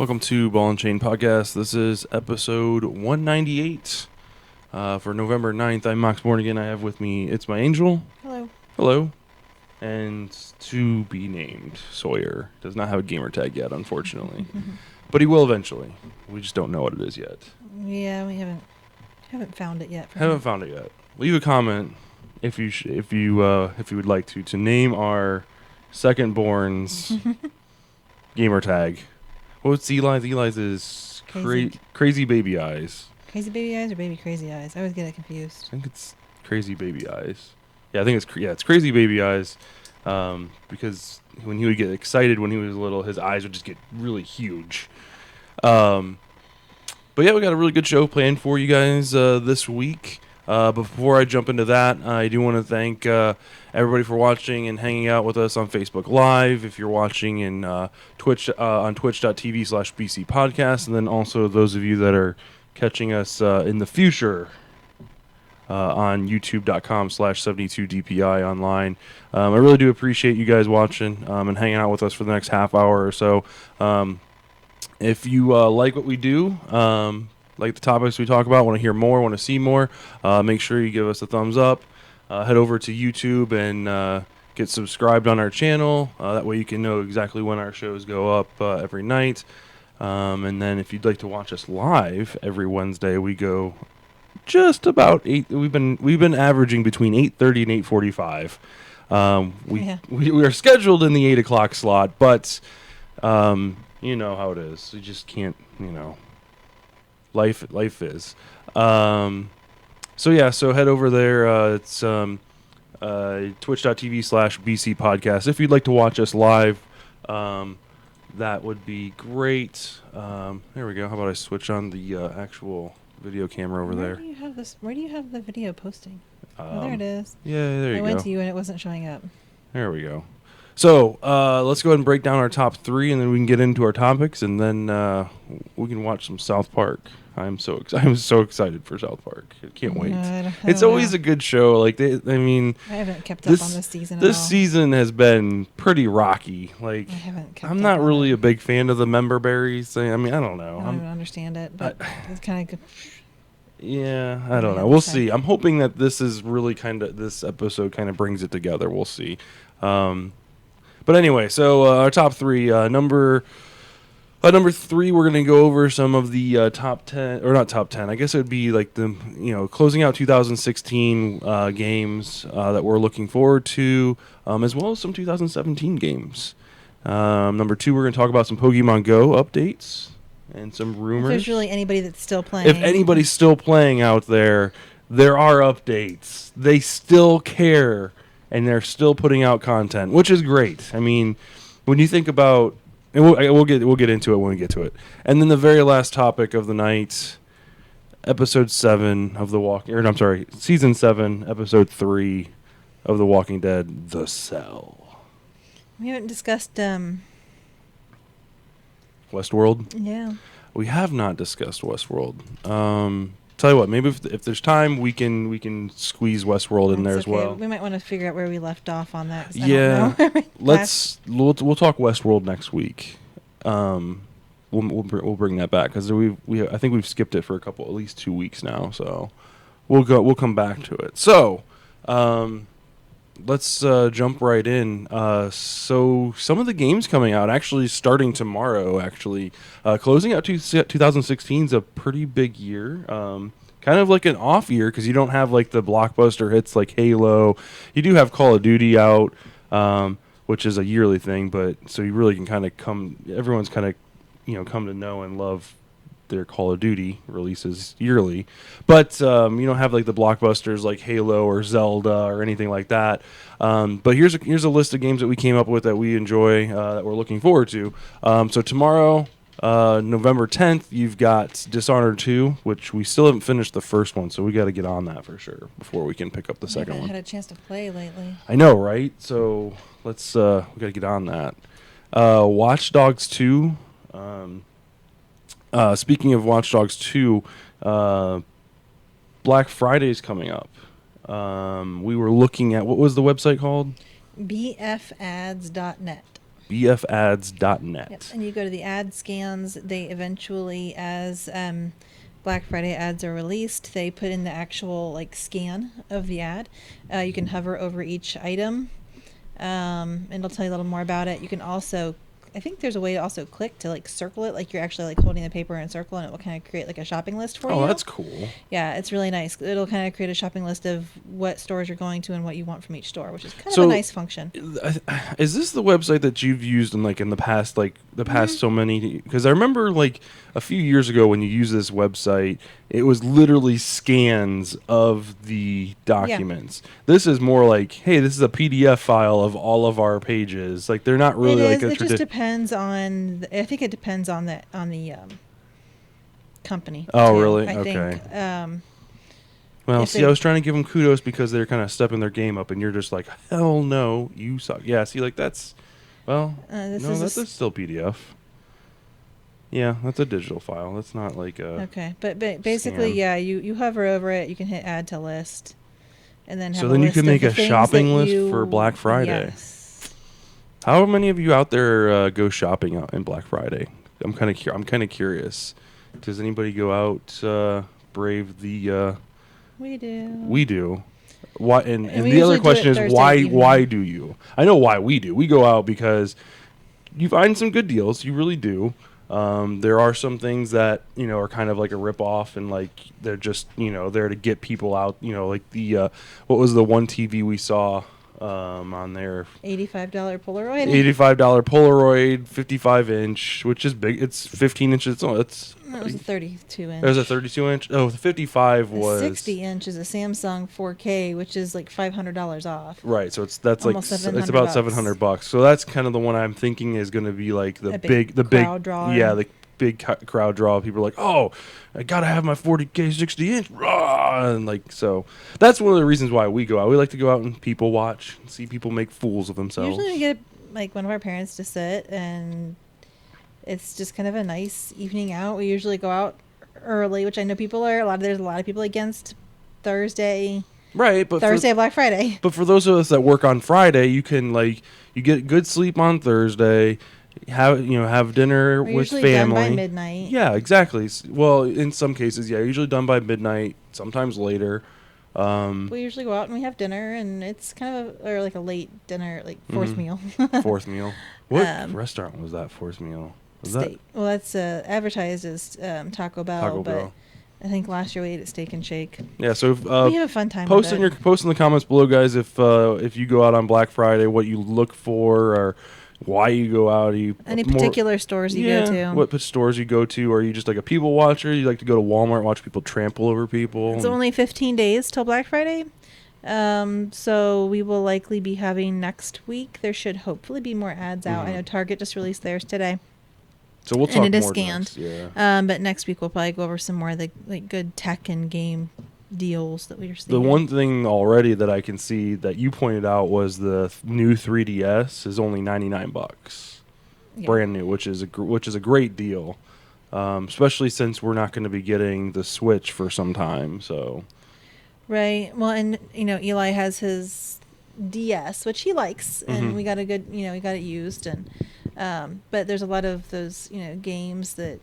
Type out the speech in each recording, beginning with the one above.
Welcome to Ball and Chain Podcast. This is episode 198 for November 9th. I'm Max Mornigan. I have with me, it's my angel. Hello. Hello. And to be named Sawyer. Does not have a gamer tag yet, unfortunately. But he will eventually. We just don't know what it is yet. Yeah, we haven't found it yet. Haven't found it yet. Leave a comment if you would like to name our second born's gamer tag. What's Eli's? Eli's is crazy baby eyes. Crazy baby eyes or baby crazy eyes? I always get it confused. I think it's crazy baby eyes. Yeah, I think it's crazy baby eyes. Because when he would get excited when he was little, his eyes would just get really huge. But yeah, we got a really good show planned for you guys this week. But before I jump into that, I do want to thank everybody for watching and hanging out with us on Facebook Live. If you're watching in Twitch on twitch.tv/BC Podcast, and then also those of you that are catching us in the future on youtube.com/72DPI online. I really do appreciate you guys watching and hanging out with us for the next half hour or so. If you like what we do, like the topics we talk about, want to hear more, want to see more, make sure you give us a thumbs up. Head over to YouTube and get subscribed on our channel. That way you can know exactly when our shows go up every night. And then if you'd like to watch us live every Wednesday, we go just about 8. We've been averaging between 8:30 and 8:45. We are scheduled in the 8 o'clock slot, but you know how it is. We just can't, Life is. So head over there. It's twitch.tv/BC Podcast. If you'd like to watch us live, that would be great. There we go. How about I switch on the actual video camera over there? Where do you have the video posting? There it is. Yeah, there you go. I went to you and it wasn't showing up. There we go. So let's go ahead and break down our top 3, and then we can get into our topics, and then we can watch some South Park. I'm so excited for South Park. I can't wait. It's always a good show. I haven't kept up on this season. This season has been pretty rocky. I haven't kept I'm not really a big fan of the member berries thing. I don't know. I don't even understand it, but it's kind of good. Yeah, I don't know. We'll see. I'm hoping that this is really this episode kind of brings it together. We'll see. But anyway, so our top 3, number 3, we're going to go over some of the top 10, or not top 10. I guess it would be like the, closing out 2016 games that we're looking forward to, as well as some 2017 games. Number 2, we're going to talk about some Pokemon Go updates and some rumors. If there's really anybody that's still playing. If anybody's still playing out there are updates. They still care. And they're still putting out content, which is great. When you think about, and we'll get into it when we get to it. And then the very last topic of the night, season 7, episode 3 of The Walking Dead, The Cell. We haven't discussed Westworld. Yeah. We have not discussed Westworld. Tell you what, maybe if there's time, we can squeeze Westworld in there as well. We might want to figure out where we left off on that. Yeah, we'll talk Westworld next week. We'll bring that back because I think we've skipped it for at least 2 weeks now. So we'll come back to it. So let's jump right in. So some of the games coming out actually starting tomorrow. Closing out 2016 is a pretty big year. Kind of like an off year because you don't have like the blockbuster hits like Halo. You do have Call of Duty out, which is a yearly thing, but so you really can kind of everyone's kind of come to know and love their Call of Duty releases yearly, but you don't have like the blockbusters like Halo or Zelda or anything like that. But here's a list of games that we came up with that we enjoy, that we're looking forward to. So tomorrow, November 10th, you've got Dishonored 2, which we still haven't finished the first one, so we got to get on that for sure before we can pick up the second one. I haven't had a chance to play lately. I know, right? So let's we got to get on that. Watch Dogs 2. Speaking of Watch Dogs 2, Black Friday's coming up. We were looking at, what was the website called? bfads.net. bfads.net. Yep. And you go to the ad scans. They eventually, as Black Friday ads are released, they put in the actual like scan of the ad. You can hover over each item, and it'll tell you a little more about it. You can also, I think there's a way to also click to like circle it, like you're actually like holding the paper in a circle, and it will kind of create like a shopping list for you. Oh, that's cool. Yeah, it's really nice. It'll kind of create a shopping list of what stores you're going to and what you want from each store, which is kind of a nice function. Is this the website that you've used in the past, so many? Because I remember like a few years ago when you used this website, it was literally scans of the documents. Yeah. This is more like, hey, this is a PDF file of all of our pages. Like they're not really like a It just depends on. I think it depends on the company. Oh, too, really? I okay. Think, well, see, I was trying to give them kudos because they're kind of stepping their game up, and you're just like, hell no, you suck. Yeah, see, like that's, well, that's still PDF. Yeah, that's a digital file. That's not like a. Okay, but basically, scan. Yeah, you hover over it. You can hit add to list, and then have so then you can make a shopping list for Black Friday. Yes. How many of you out there go shopping out in Black Friday? I'm kind of curious. Does anybody go out brave the? We do. We do. Why? And the other question is why? Why do you? I know why we do. We go out because you find some good deals. You really do. There are some things that are kind of like a rip off, and like they're just there to get people out. Like the what was the one TV we saw on there? $85 Polaroid. $85 Polaroid, 55-inch, which is big. It's 15 inches. Oh, it's. That was a 32-inch. There's a 32-inch. Oh, the 55 was. 60-inch is a Samsung 4K, which is like $500 off. Right, so it's about $700. So that's kind of the one I'm thinking is going to be like the big crowd draw. Yeah, the big crowd draw. People are like, oh, I gotta have my 40K 60-inch, and like so. That's one of the reasons why we go out. We like to go out and people watch, and see people make fools of themselves. Usually we get like one of our parents to sit and. It's just kind of a nice evening out. We usually go out early, which I know people are there's a lot of people against Thursday. Right, but Thursday Black Friday. But for those of us that work on Friday, you can you get good sleep on Thursday, have dinner with family. Done by midnight. Yeah, exactly. Well, in some cases, yeah, usually done by midnight, sometimes later. We usually go out and we have dinner, and it's kind of like a late dinner, like fourth meal. Fourth meal. What restaurant was that fourth meal? Well, that's advertised as Taco Bell, but I think last year we ate at Steak and Shake. Yeah, so we have a fun time. Post in the comments below, guys, if you go out on Black Friday, what you look for, or why you go out. Any particular stores you go to? What stores you go to? Or are you just like a people watcher? You like to go to Walmart, watch people trample over people? It's only 15 days till Black Friday. So we will likely be having next week. There should hopefully be more ads out. I know Target just released theirs today. So we'll talk more. And it is scanned. Next, yeah. But next week we'll probably go over some more of the good tech and game deals that we are seeing. The one thing already that I can see that you pointed out was the new 3DS is only $99, brand new, which is a great deal, especially since we're not going to be getting the Switch for some time. So. Right. Well, and Eli has his DS, which he likes, and we got we got it used, and but there's a lot of those games that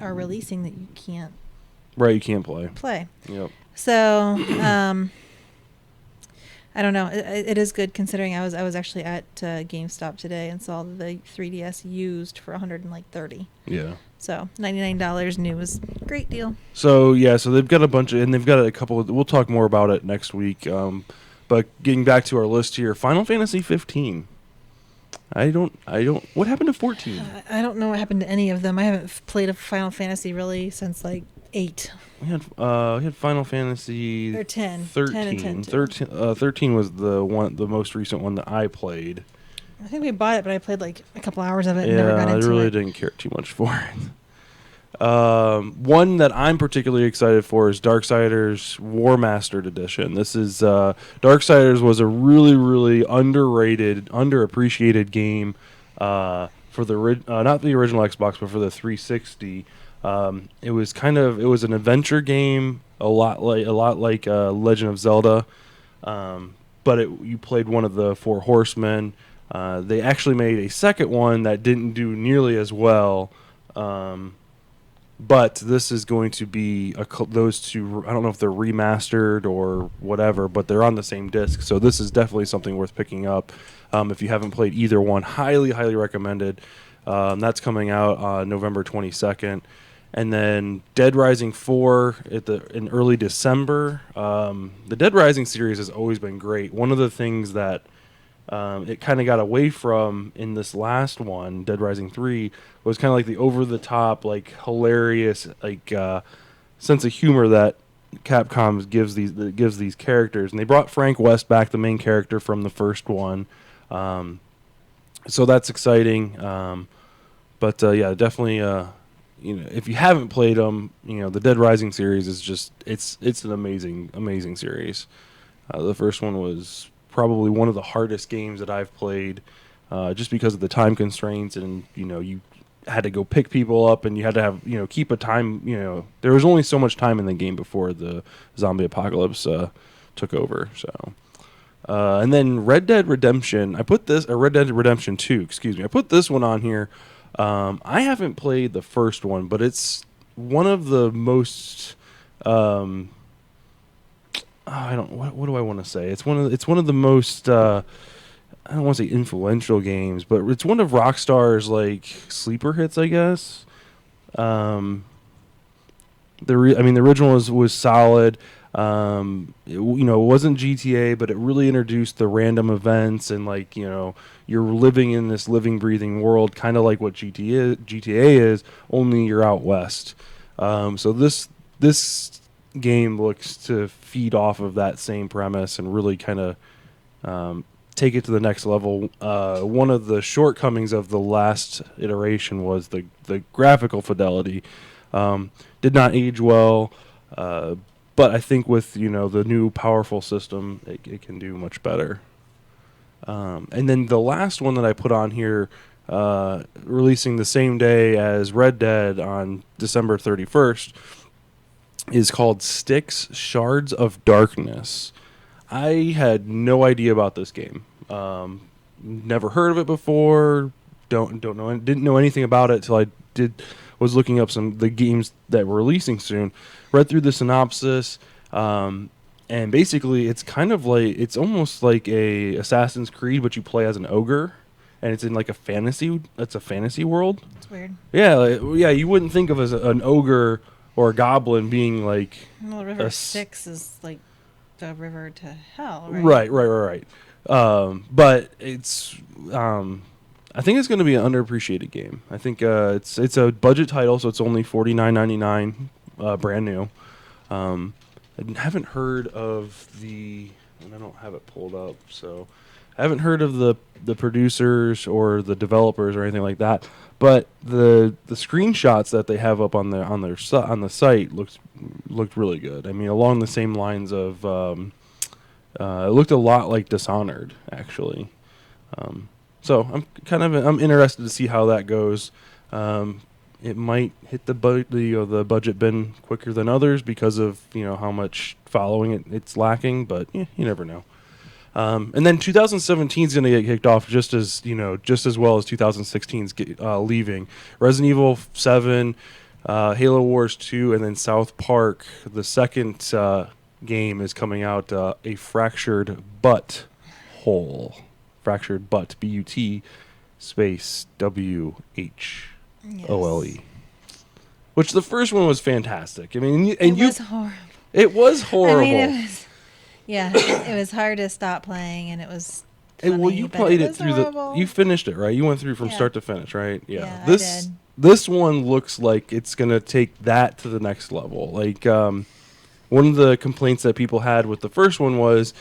are releasing that you can't. Right, you can't play. Yep. So I don't know. It is good considering I was actually at GameStop today and saw the 3DS used for $130. Yeah. So $99 new is a great deal. So yeah, so they've got a bunch of, and they've got a couple. We'll talk more about it next week. But getting back to our list here, Final Fantasy 15. I don't. What happened to 14? I don't know what happened to any of them. I haven't played a Final Fantasy really since like 8. We had Final Fantasy or 10. 13. 10 and 10 13 was the most recent one that I played. I think we bought it, but I played like a couple hours of it and never got into it. I really didn't care too much for it. One that I'm particularly excited for is Darksiders War Mastered Edition. This is Darksiders was a really, really underrated, underappreciated game for the not the original Xbox, but for the 360. It was an adventure game, a lot like Legend of Zelda, but you played one of the four horsemen. They actually made a second one that didn't do nearly as well. Um, but this is going to be those two. I don't know if they're remastered or whatever, but they're on the same disc. So this is definitely something worth picking up. If you haven't played either one, highly recommended. That's coming out on November 22nd. And then Dead Rising 4 in early December. The Dead Rising series has always been great. One of the things that it kind of got away from in this last one, Dead Rising 3, was kind of like the over-the-top, like hilarious, like sense of humor that Capcom gives these characters. And they brought Frank West back, the main character from the first one, so that's exciting. But yeah, definitely. If you haven't played them, the Dead Rising series is just it's an amazing series. The first one was probably one of the hardest games that I've played, just because of the time constraints, and you had to go pick people up, and you had to have keep a time. There was only so much time in the game before the zombie apocalypse took over. So, and then Red Dead Redemption. Red Dead Redemption 2. Excuse me. I put this one on here. I haven't played the first one, but it's one of the most. I don't. What do I want to say? It's one of the most. I don't want to say influential games, but it's one of Rockstar's like sleeper hits, I guess. The original was solid. It wasn't GTA, but it really introduced the random events, and you're living in this living, breathing world, kind of like what GTA is, only you're out west. So this game looks to feed off of that same premise and really kind of take it to the next level. One of the shortcomings of the last iteration was the graphical fidelity. Did not age well. But I think with the new powerful system, it can do much better. And then the last one that I put on here, releasing the same day as Red Dead on December 31st, is called Styx: Shards of Darkness. I had no idea about this game. Never heard of it before. Didn't know anything about it till I was looking up the games that were releasing soon. Read through the synopsis, and basically it's kind of like, it's almost like a Assassin's Creed, but you play as an ogre, and it's in like a fantasy world. It's weird. Yeah, you wouldn't think of as an ogre or a goblin being like. Well, River Styx is like the river to hell, right? Right. But it's. I think it's going to be an underappreciated game. I think it's a budget title, so it's only $49.99, brand new. I haven't heard of and I don't have it pulled up, so I haven't heard of the producers or the developers or anything like that. But the screenshots that they have up on the site looked really good. I mean, along the same lines of it looked a lot like Dishonored, actually. So I'm interested to see how that goes. It might hit the budget bin quicker than others because of how much following it's lacking, but you never know. And then 2017 is going to get kicked off just as well as 2016's leaving. Resident Evil 7, Halo Wars 2, and then South Park. The second game is coming out, A Fractured But Whole. Fractured But, B-U-T space W-H-O-L-E. Yes. Which the first one was fantastic. I mean, it was horrible. It was horrible. I mean, it was hard to stop playing, and it was funny, well, you played it through horrible. You finished it, right? You went through from start to finish, right? Yeah, This I did. This one looks like it's going to take that to the next level. Like, one of the complaints that people had with the first one was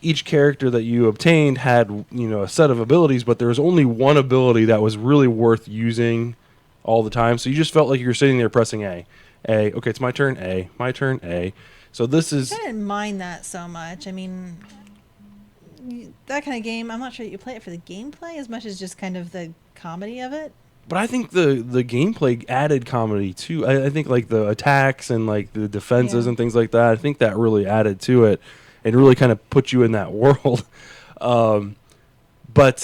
each character that you obtained had, a set of abilities, but there was only one ability that was really worth using all the time. So you just felt like you were sitting there pressing A. Okay, it's my turn, A. My turn, A. So this is. I didn't mind that so much. I mean, that kind of game, I'm not sure that you play it for the gameplay as much as just kind of the comedy of it. But I think the gameplay added comedy too. I think like the attacks and like the defenses and things like that, I think that really added to it and really kind of put you in that world. But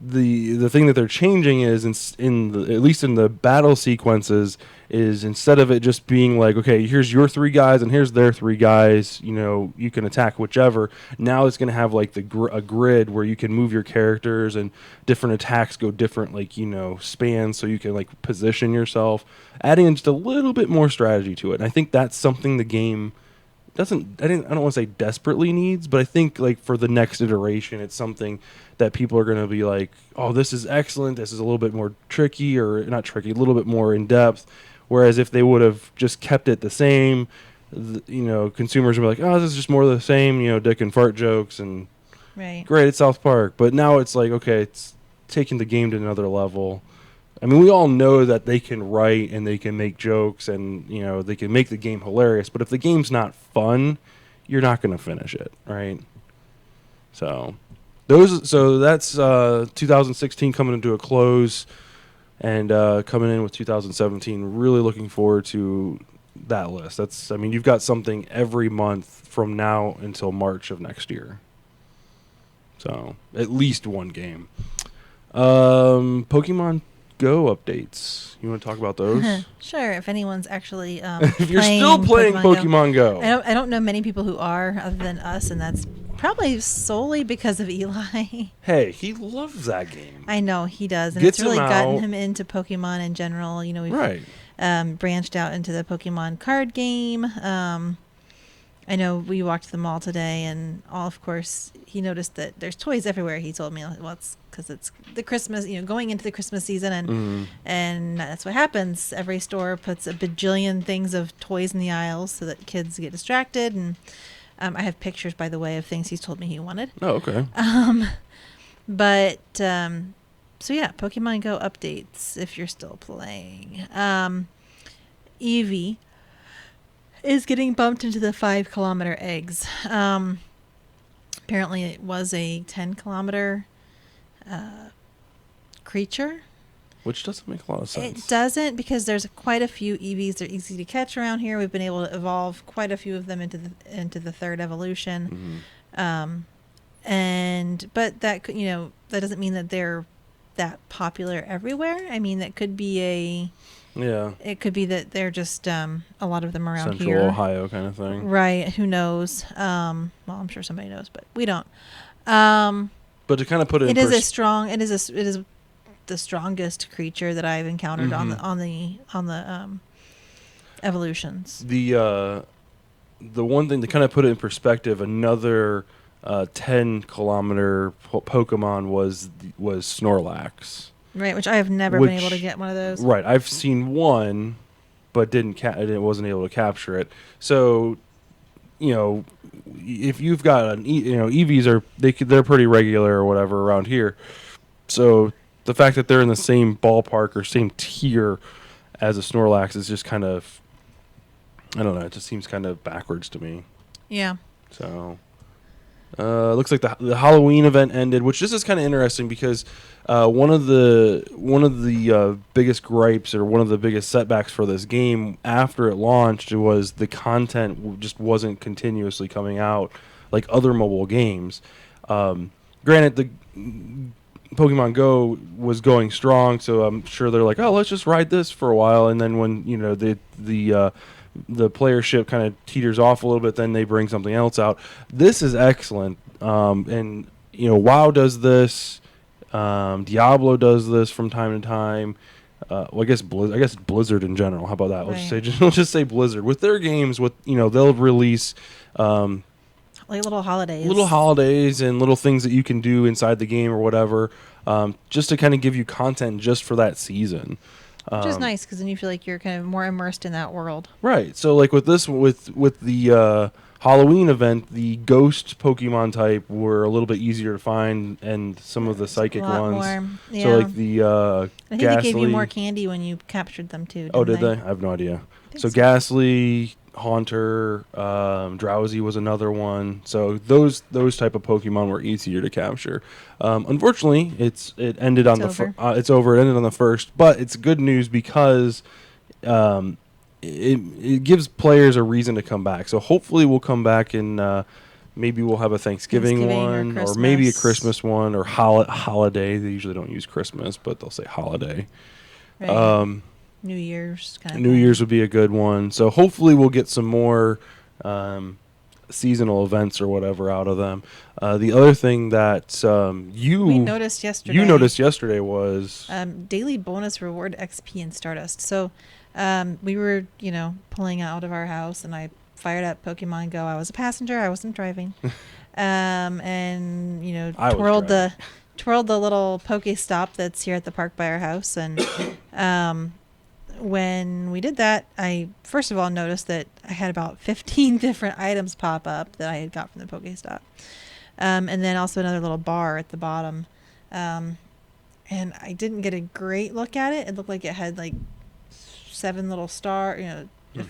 the thing that they're changing is at least in the battle sequences is instead of it just being like, okay, here's your three guys and here's their three guys, you can attack whichever. Now it's going to have like a grid where you can move your characters and different attacks go different, like, spans, so you can like position yourself, adding in just a little bit more strategy to it. And I think that's something the game I don't want to say desperately needs, but I think like for the next iteration, it's something that people are going to be like, oh, this is excellent. This is a little bit more tricky, or not tricky, a little bit more in depth. Whereas if they would have just kept it the same, consumers would be like, oh, this is just more of the same, dick and fart jokes and Right. great at South Park. But now it's like, okay, it's taking the game to another level. I mean, we all know that they can write and they can make jokes and, they can make the game hilarious. But if the game's not fun, you're not going to finish it, right? So that's 2016 coming into a close and coming in with 2017. Really looking forward to that list. You've got something every month from now until March of next year. So at least one game. Pokemon Go updates. You want to talk about those? Sure. If anyone's actually if you're still playing Pokemon Go. I don't know many people who are other than us, and that's probably solely because of Eli. Hey, he loves that game. I know he does, and Gets it's really him gotten out. him into Pokemon in general. We've Right. branched out into the Pokemon card game. I know we walked the mall today, and of course, he noticed that there's toys everywhere. He told me, well, it's because it's the Christmas, going into the Christmas season, and that's what happens. Every store puts a bajillion things of toys in the aisles so that kids get distracted. And I have pictures, by the way, of things he's told me he wanted. Oh, okay. So yeah, Pokemon Go updates if you're still playing. Eevee is getting bumped into the 5-kilometer eggs. Apparently it was a 10-kilometer creature. Which doesn't make a lot of sense. It doesn't, because there's quite a few Eevees. They're easy to catch around here. We've been able to evolve quite a few of them into the third evolution. But that could, that doesn't mean that they're that popular everywhere. I mean, that could be it could be that they're just a lot of them around Central here. Ohio kind of thing. Right. Who knows? Well, I'm sure somebody knows, but we don't. But to kind of put it it in it is the strongest creature that I've encountered on the evolutions. The one thing to kind of put it in perspective, another 10-kilometer Pokemon was Snorlax. Right, which I have never been able to get one of those. Right, I've seen one, but wasn't able to capture it. So, if you've got Eevees they're pretty regular or whatever around here. So the fact that they're in the same ballpark or same tier as a Snorlax is just kind of, I don't know, it just seems kind of backwards to me. Yeah. So looks like the Halloween event ended, which this is kind of interesting because one of the biggest gripes or one of the biggest setbacks for this game after it launched was the content just wasn't continuously coming out like other mobile games. Granted, the Pokemon Go was going strong, so I'm sure they're like, oh, let's just ride this for a while, and then when the playership kind of teeters off a little bit, then they bring something else out. This is excellent, and WoW does this, Diablo does this from time to time. Well, I guess Blizzard in general. How about that? Right. Let's just say Blizzard with their games. They'll release Like little holidays and little things that you can do inside the game or whatever, just to kind of give you content just for that season. Which is nice, because then you feel like you're kind of more immersed in that world. Right. So like with the Halloween event, the ghost Pokemon type were a little bit easier to find, and some of the psychic ones. More, yeah. So like the I think Ghastly, they gave you more candy when you captured them too. Oh, did they? I have no idea. So so. Ghastly, Haunter, Drowsy was another one. So those type of Pokemon were easier to capture. Unfortunately, it ended on it's over. It ended on the 1st, but it's good news because it gives players a reason to come back. So hopefully we'll come back in Maybe we'll have a Thanksgiving Thanksgiving or one, or maybe a Christmas. Christmas one, or holiday. They usually don't use Christmas, but they'll say holiday. Right. Um, New Year's kind of New thing. Year's would be a good one. So hopefully we'll get some more seasonal events or whatever out of them. The other thing that We noticed yesterday. you noticed yesterday was Daily bonus reward XP and Stardust. So we were, pulling out of our house, and I fired up Pokemon Go. I was a passenger. I wasn't driving. And I was twirled the little Pokestop that's here at the park by our house, and when we did that, I first of all noticed that I had about 15 different items pop up that I had got from the Pokestop. And then also another little bar at the bottom. And I didn't get a great look at it. It looked like it had like 7 little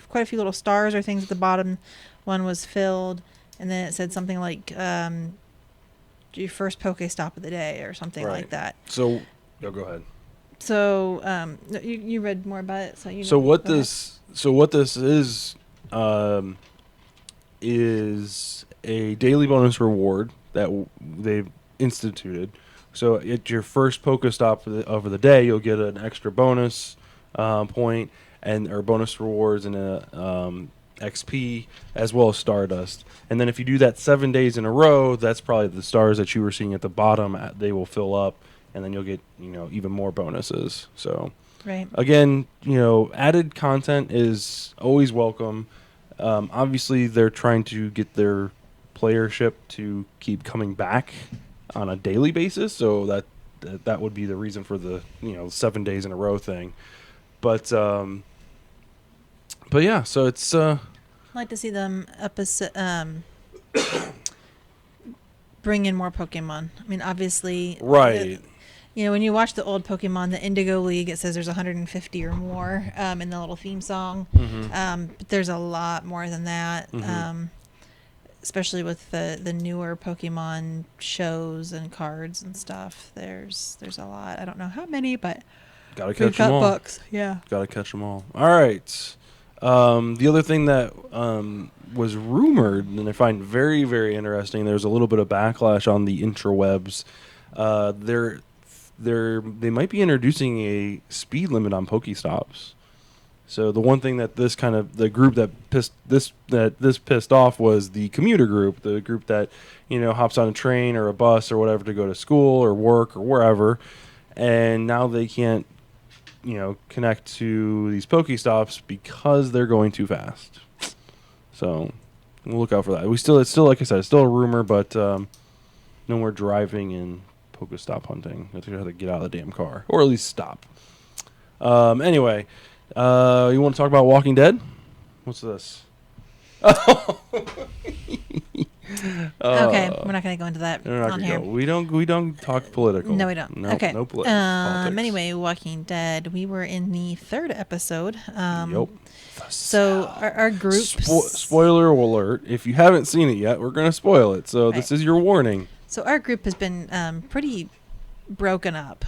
quite a few little stars or things at the bottom. One was filled, and then it said something like your first Pokestop of the day or something like that. So, go ahead. So you read more about it, so you know. So what this is a daily bonus reward that they've instituted. So at your first Pokestop of the day, you'll get an extra bonus point or bonus rewards and a XP as well as Stardust. And then if you do that 7 days in a row, that's probably the stars that you were seeing at the bottom. They will fill up, and then you'll get even more bonuses. So right. again, added content is always welcome. Obviously, they're trying to get their playership to keep coming back on a daily basis, so that would be the reason for the 7 days in a row thing. But yeah, so it's I'd like to see them bring in more Pokemon. I mean, obviously, right. When you watch the old Pokemon, the Indigo League, it says there's 150 or more in the little theme song. Mm-hmm. But there's a lot more than that, especially with the newer Pokemon shows and cards and stuff. There's a lot. I don't know how many, but gotta catch them all. Books. Yeah, gotta catch them all. All right. The other thing that was rumored, and I find very, very interesting, there's a little bit of backlash on the interwebs. They might be introducing a speed limit on Pokestops. So the one thing that the group that pissed off was the commuter group, the group that hops on a train or a bus or whatever to go to school or work or wherever, and now they can't connect to these Pokestops because they're going too fast. So we'll look out for that. It's still like I said, it's still a rumor, but no more driving and Pokestop hunting. You have to get out of the damn car, or at least stop. Anyway, you want to talk about Walking Dead? What's this? Okay, we're not going to go into that on here. We don't talk political. No, we don't. Nope, okay. No politics. Anyway, Walking Dead. We were in the 3rd episode. Yep. So our group. Spoiler alert! If you haven't seen it yet, we're going to spoil it. So This is your warning. So our group has been pretty broken up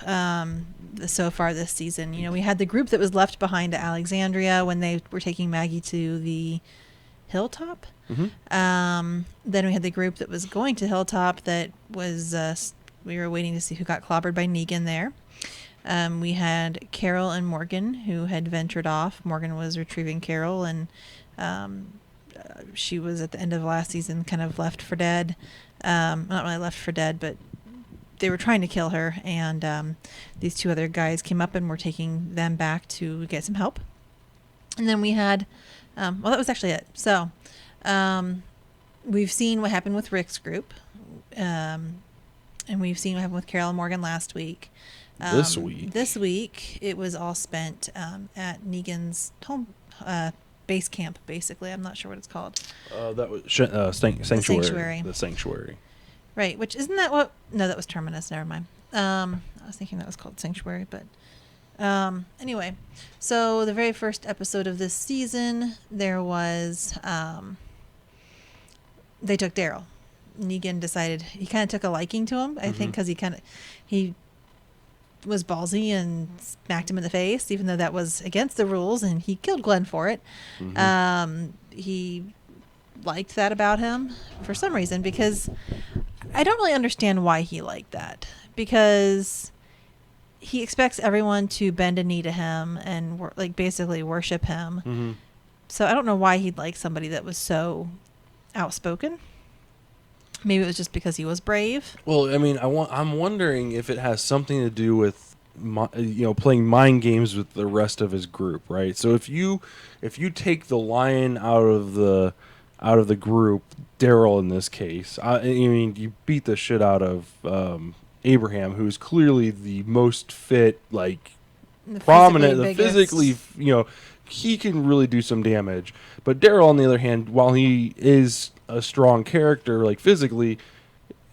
so far this season. We had the group that was left behind at Alexandria when they were taking Maggie to the Hilltop. Mm-hmm. Then we had the group that was going to Hilltop that was we were waiting to see who got clobbered by Negan there. We had Carol and Morgan who had ventured off. Morgan was retrieving Carol, and she was at the end of last season kind of left for dead. Not really left for dead, but they were trying to kill her, and these 2 other guys came up and were taking them back to get some help. And then we had that was actually it. So we've seen what happened with Rick's group, and we've seen what happened with Carol and Morgan last week. This week it was all spent at Negan's home base camp, basically. I'm not sure what it's called. That was Sanctuary. The Sanctuary. Right, which isn't that what? No, that was Terminus. Never mind. I was thinking that was called Sanctuary, but anyway. So the very first episode of this season, there was they took Daryl. Negan decided he kind of took a liking to him. I think because he was ballsy and smacked him in the face, even though that was against the rules, and he killed Glenn for it. He liked that about him for some reason, because I don't really understand why he liked that, because he expects everyone to bend a knee to him and like basically worship him. Mm-hmm. So I don't know why he'd like somebody that was so outspoken. Maybe it was just because he was brave. Well, I mean, I'm wondering if it has something to do with playing mind games with the rest of his group, right? So if you take the lion out of the group, Daryl in this case, I mean, you beat the shit out of Abraham, who's clearly the most fit, like prominent, the physically, he can really do some damage. But Daryl, on the other hand, while he is a strong character, like physically,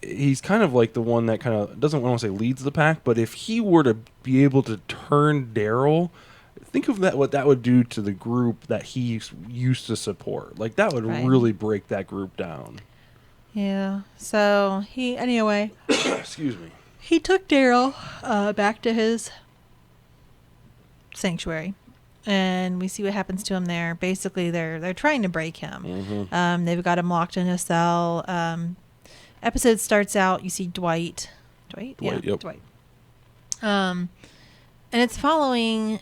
he's kind of like the one that kind of doesn't want to say leads the pack, but if he were to be able to turn Daryl, think of that, what that would do to the group that he used to support. Like that would really break that group down. Yeah. So anyway, excuse me. He took Daryl back to his sanctuary, and we see what happens to him there. Basically, they're trying to break him. Mm-hmm. They've got him locked in a cell. Episode starts out, you see Dwight. Yeah, yep. Dwight. And it's following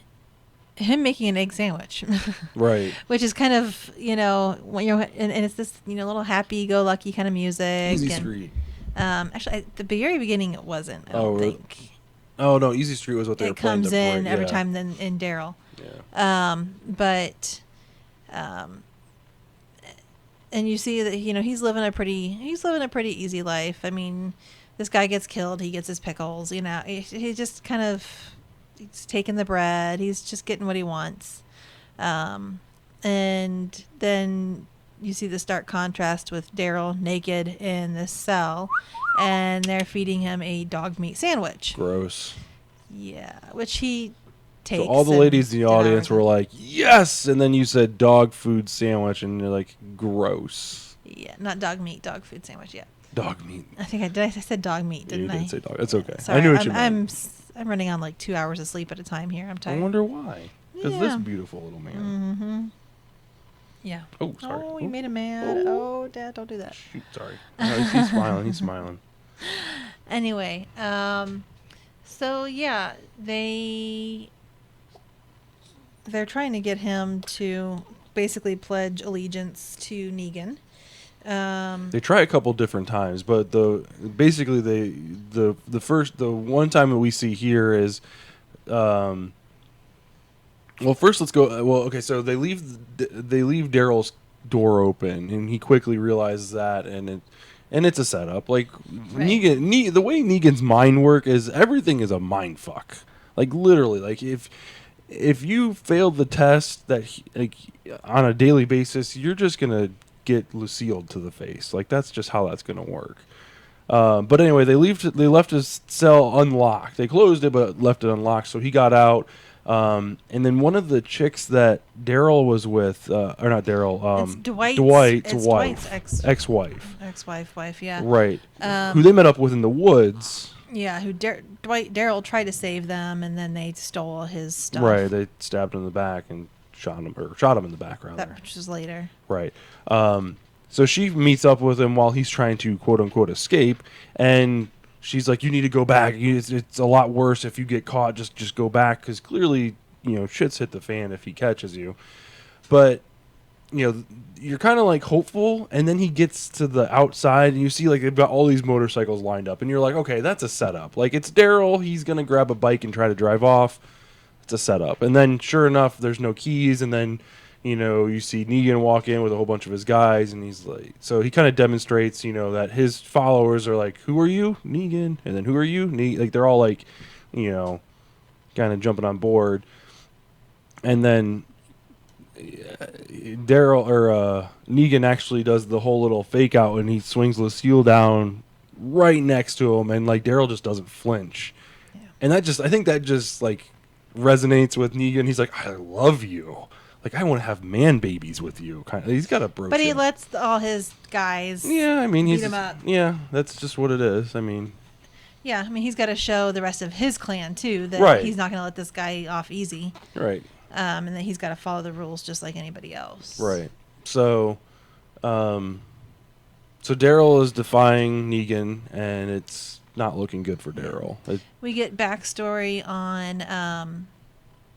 him making an egg sandwich. Right. Which is kind of, when you're, and it's this, little happy-go-lucky kind of music. Easy Street. Actually, at the very beginning, it wasn't, I don't think. Oh, no, Easy Street was what they were playing. It comes in every time then in Daryl. Yeah. And you see that he's living a pretty easy life. I mean, this guy gets killed, he gets his pickles. He just kind of he's taking the bread. He's just getting what he wants. And then you see the stark contrast with Daryl naked in this cell, and they're feeding him a dog meat sandwich. Gross. Yeah, which he takes. So all the ladies in the audience were like, yes! And then you said dog food sandwich, and you're like, gross. Yeah, not dog meat, dog food sandwich, yeah. Dog meat. I think I said dog meat, didn't I? You did say dog. It's okay. Sorry, I knew what you meant. I'm running on like 2 hours of sleep at a time here. I'm tired. I wonder why. Because this beautiful little man. Mm-hmm. Yeah. Oh, sorry. Oh, you made him mad. Oh, Dad, don't do that. Shoot, sorry. No, he's smiling. He's smiling. Anyway, so yeah, they're trying to get him to basically pledge allegiance to Negan. They try a couple different times, but the one time that we see here is, well, first let's go. Well, okay, so they leave Daryl's door open, and he quickly realizes that, and it's a setup. Like Negan, the way Negan's mind work is everything is a mind fuck. Like literally, like if you failed the test on a daily basis, you're just gonna get Lucille to the face. Like that's just how that's gonna work. But anyway, they left his cell unlocked. They closed it, but left it unlocked. So he got out. And then one of the chicks that Daryl was with, or not Daryl, it's Dwight's wife, ex-wife, wife, yeah, right, who they met up with in the woods. Yeah, who Daryl tried to save them, and then they stole his stuff. Right, they stabbed him in the back and shot him in the back, rather. That which was later. Right. So she meets up with him while he's trying to quote unquote escape, and she's like, "You need to go back. It's a lot worse if you get caught. Just go back, because clearly, shit's hit the fan if he catches you." But you're kind of like hopeful, and then he gets to the outside, and you see like they've got all these motorcycles lined up, and you're like, "Okay, that's a setup. Like it's Daryl. He's gonna grab a bike and try to drive off. It's a setup." And then sure enough, there's no keys, and then you see Negan walk in with a whole bunch of his guys, and he's like, so he kind of demonstrates, that his followers are like, "Who are you, Negan?" And then, "Who are you, Negan?" Like they're all like, kind of jumping on board. And then Daryl or Negan actually does the whole little fake out, and he swings Lucille down right next to him, and like Daryl just doesn't flinch. Yeah. And I think that just like resonates with Negan. He's like, "I love you. Like, I want to have man babies with you." Kind of, he's got a broach. But he lets all his guys. Yeah, I mean, beat him up. Yeah, that's just what it is. I mean. Yeah, I mean, he's got to show the rest of his clan too that he's not going to let this guy off easy. Right. And that he's got to follow the rules just like anybody else. Right. So, So Daryl is defying Negan, and it's not looking good for Daryl. We get backstory on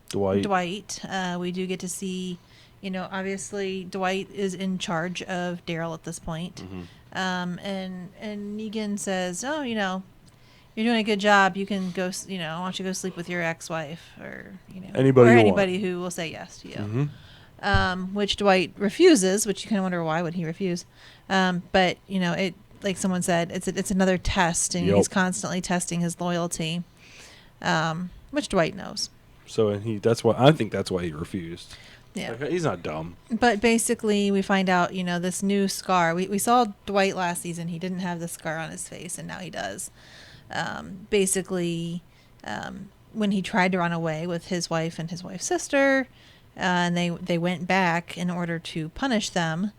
Dwight. Dwight. We do get to see, obviously Dwight is in charge of Daryl at this point. And Negan says, "Oh, you're doing a good job. You can go. Why don't you go sleep with your ex-wife or anybody who will say yes to you." Which Dwight refuses. Which you kind of wonder, why would he refuse? But it, like someone said, it's another test, and he's constantly testing his loyalty, which Dwight knows. So I think that's why he refused. Yeah, he's not dumb. But basically, we find out, this new scar. We saw Dwight last season. He didn't have the scar on his face, and now he does. Basically, when he tried to run away with his wife and his wife's sister, and they went back in order to punish them.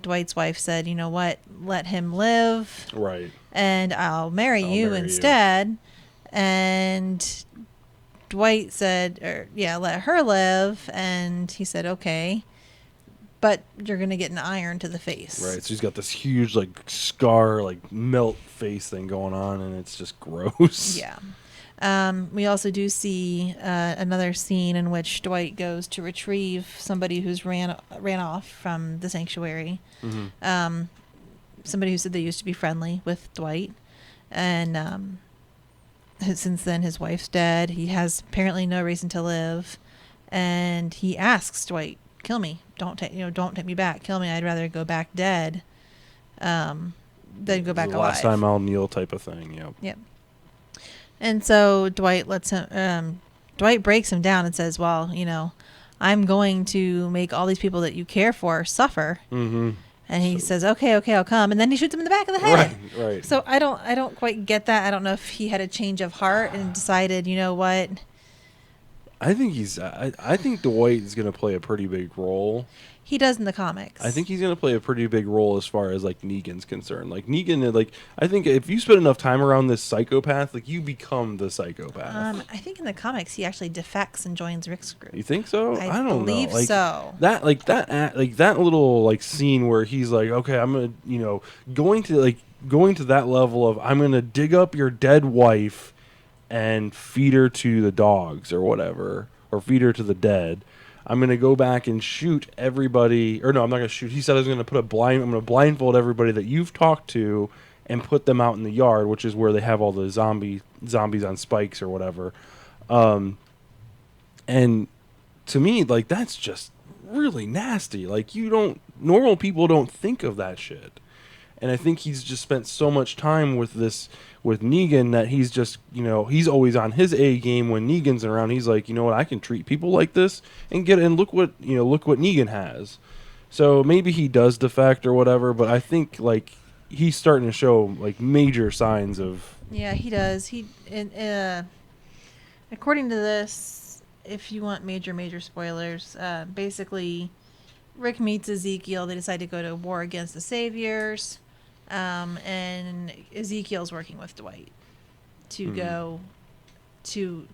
Dwight's wife said, "You know what? Let him live, right? And I'll marry you instead." And Dwight said, let her live. And he said, "Okay, but you're going to get an iron to the face." Right. So he's got this huge, scar, melt face thing going on, and it's just gross. Yeah. We also do see another scene in which Dwight goes to retrieve somebody who's ran off from the sanctuary. Somebody who said they used to be friendly with Dwight. And since then, his wife's dead. He has apparently no reason to live. And he asks Dwight, "Kill me. Don't take me back. Kill me. I'd rather go back dead than go back alive." Last time I'll kneel type of thing. Yep. Yep. And so Dwight Dwight breaks him down and says, "Well, I'm going to make all these people that you care for suffer." And he says, "Okay, I'll come." And then he shoots him in the back of the head. Right. So I don't quite get that. I don't know if he had a change of heart and decided, you know what? I think Dwight is going to play a pretty big role. He does in the comics. I think he's going to play a pretty big role as far as Negan's concerned. Negan, I think if you spend enough time around this psychopath, you become the psychopath. I think in the comics he actually defects and joins Rick's group. You think so? I don't believe know. So. That that little scene where he's okay, I'm gonna going to that level of I'm gonna dig up your dead wife and feed her to the dogs or whatever, or feed her to the dead. I'm going to go back and shoot everybody. Or no, I'm not going to shoot. He said I was going to I'm going to blindfold everybody that you've talked to and put them out in the yard, which is where they have all the zombies on spikes or whatever. And to me, that's just really nasty. Normal people don't think of that shit. And I think he's just spent so much time with Negan that he's just, he's always on his A game when Negan's around. He's like, you know what, I can treat people like this and look what Negan has. So maybe he does defect or whatever, but I think he's starting to show major signs of. Yeah, he does. According to this, if you want major spoilers, basically Rick meets Ezekiel. They decide to go to war against the Saviors. And Ezekiel's working with Dwight to go to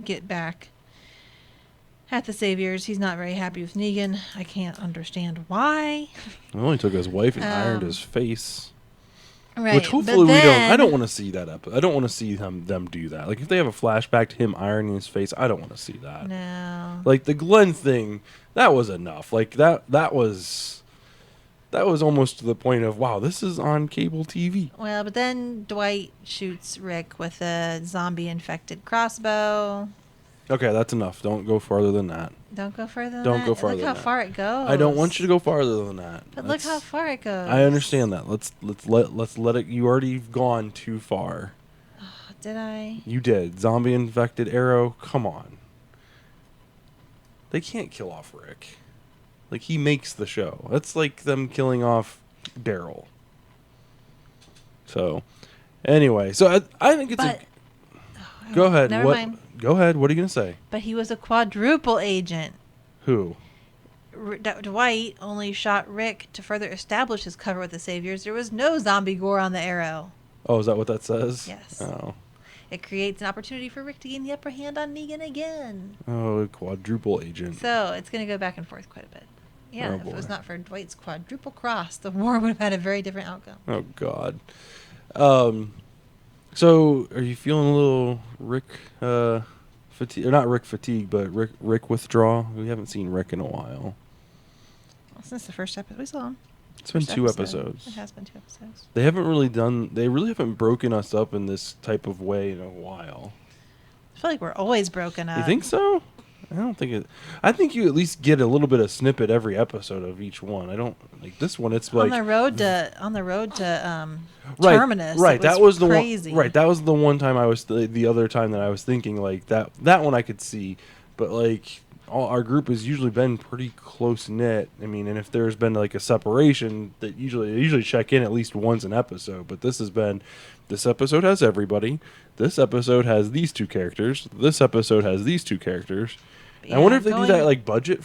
get back at the Saviors. He's not very happy with Negan. I can't understand why. Well, he took his wife and ironed his face. Right. Which hopefully we don't. I don't want to see that I don't want to see them do that. If they have a flashback to him ironing his face, I don't want to see that. No. The Glenn thing, that was enough. That was almost to the point of, wow, this is on cable TV. Well, but then Dwight shoots Rick with a zombie-infected crossbow. Okay, that's enough. Don't go farther than that. Don't go further than Don't that? go farther Look than how far it goes. I don't want you to go farther than that. But look how far it goes. I understand that. Let's let it. You already gone too far. Did I? You did. Zombie-infected arrow. Come on. They can't kill off Rick. He makes the show. That's like them killing off Daryl. So, anyway, I think it's go ahead. Never mind. Go ahead. What are you gonna say? But he was a quadruple agent. Who? Dwight only shot Rick to further establish his cover with the Saviors. There was no zombie gore on the arrow. Oh, is that what that says? Yes. Oh. It creates an opportunity for Rick to gain the upper hand on Negan again. Oh, quadruple agent. So it's going to go back and forth quite a bit. Yeah, Oh, if it was boy. not for Dwight's quadruple cross, the war would have had a very different outcome. Oh God. So are you feeling a little Rick fatigue? Or not Rick fatigue, but Rick withdrawal? We haven't seen Rick in a while. Well, since the first episode, we saw him. It's been First 2 episode. episodes. It has been 2 episodes. They really haven't broken us up in this type of way in a while. I feel like we're always broken up. You think so? I don't think it. I think you at least get a little bit of snippet every episode of each one. I don't like this one. It's like on the road to right, Terminus. right. That was the crazy. one. Right, that was the one time I was the other time that I was thinking like that. That one I could see, but like our group has usually been pretty close knit. I mean, and if there's been like a separation, that they usually check in at least once an episode. But this episode has everybody. This episode has these 2 characters. This episode has these 2 characters. Yeah, I wonder if they do that like budget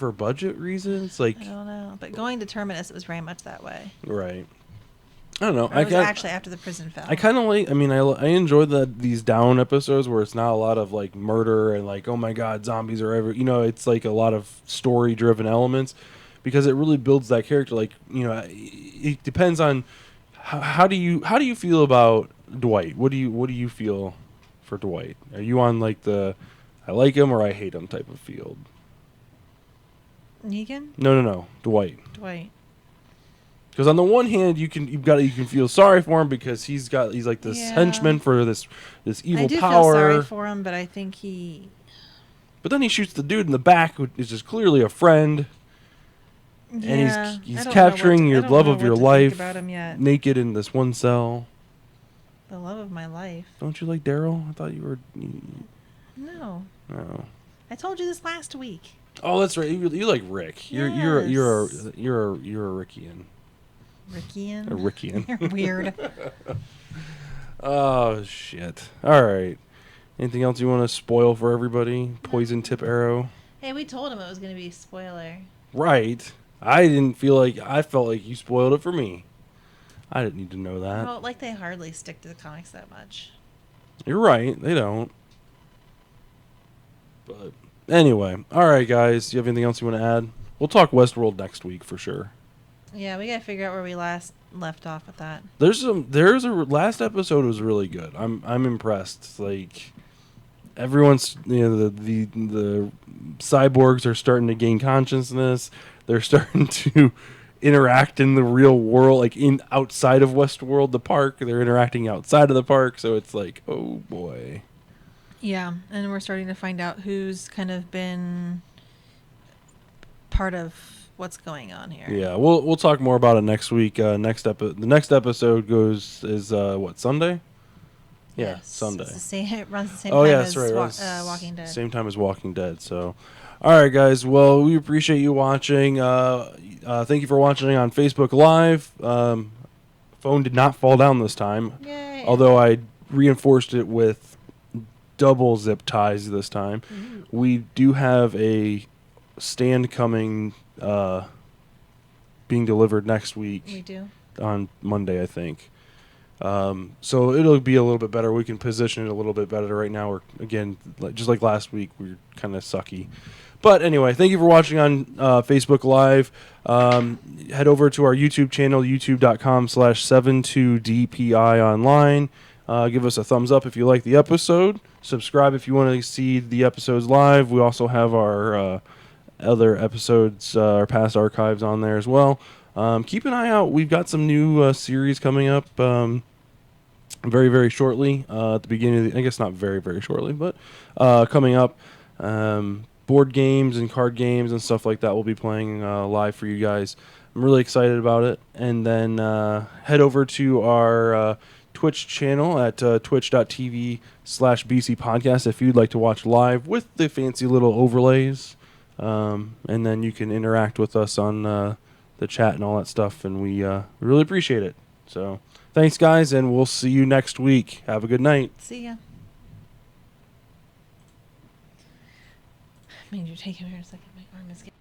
reasons. Like I don't know, but going to Terminus, it was very much that way. right. I don't know. It was actually after the prison fell. I kind of like. I mean, I enjoy these down episodes where it's not a lot of like murder and like, oh my god, zombies are ever. It's like a lot of story driven elements because it really builds that character. Like it depends on how do you feel about Dwight? What do you feel for Dwight? Are you on like the I like him or I hate him type of field? Negan? No, Dwight. Dwight. Because on the one hand, you can feel sorry for him because he's like this henchman for this evil I do power. feel sorry for him, but I think he. But then he shoots the dude in the back, who is just clearly a friend, Yeah, and he's I don't capturing know your I don't love know of your what to think life about him yet. naked in this one cell. The love of my life. Don't you like Daryl? I thought you were. No, No. I told you this last week. Oh, that's right. You like Rick. You're a Rickian. Rickian. A Rickian. You're weird. Oh shit! All right. Anything else you want to spoil for everybody? Poison tip arrow. Hey, we told him it was going to be a spoiler. Right. I felt like you spoiled it for me. I didn't need to know that. Well, like they hardly stick to the comics that much. You're right. They don't. But anyway, all right, guys. Do you have anything else you want to add? We'll talk Westworld next week for sure. Yeah, we got to figure out where we last left off with that. There's a last episode was really good. I'm impressed. Like everyone's the cyborgs are starting to gain consciousness. They're starting to interact in the real world, like outside of Westworld, the park. They're interacting outside of the park, so it's like, oh boy. Yeah, and we're starting to find out who's kind of been part of what's going on here. Yeah, we'll talk more about it next week. The next episode is what, Sunday? Yeah, Yes, Sunday. It's the same, it runs the same Oh time yeah, as that's right. Walking Dead. Same time as Walking Dead. So, all right, guys. Well, we appreciate you watching. Thank you for watching on Facebook Live. Phone did not fall down this time, Yay. although I reinforced it with double zip ties this time. Ooh. We do have a stand coming, being delivered next week. We do. On Monday, I think. So it'll be a little bit better. We can position it a little bit better right now. We're again, just like last week, we're kind of sucky. But anyway, thank you for watching on Facebook Live. Head over to our YouTube channel, youtube.com/72DPI online. Give us a thumbs up if you like the episode. Subscribe if you want to see the episodes live. We also have our other episodes, our past archives on there as well. Keep an eye out. We've got some new series coming up very, very shortly. At the beginning of I guess not very, very shortly, but coming up. Board games and card games and stuff like that we'll be playing live for you guys. I'm really excited about it. And then head over to our Twitch channel at twitch.tv/BC Podcast if you'd like to watch live with the fancy little overlays. And then you can interact with us on the chat and all that stuff, and we really appreciate it. So thanks, guys, and we'll see you next week. Have a good night. See ya. I mean, you're taking me in a second. My arm is getting...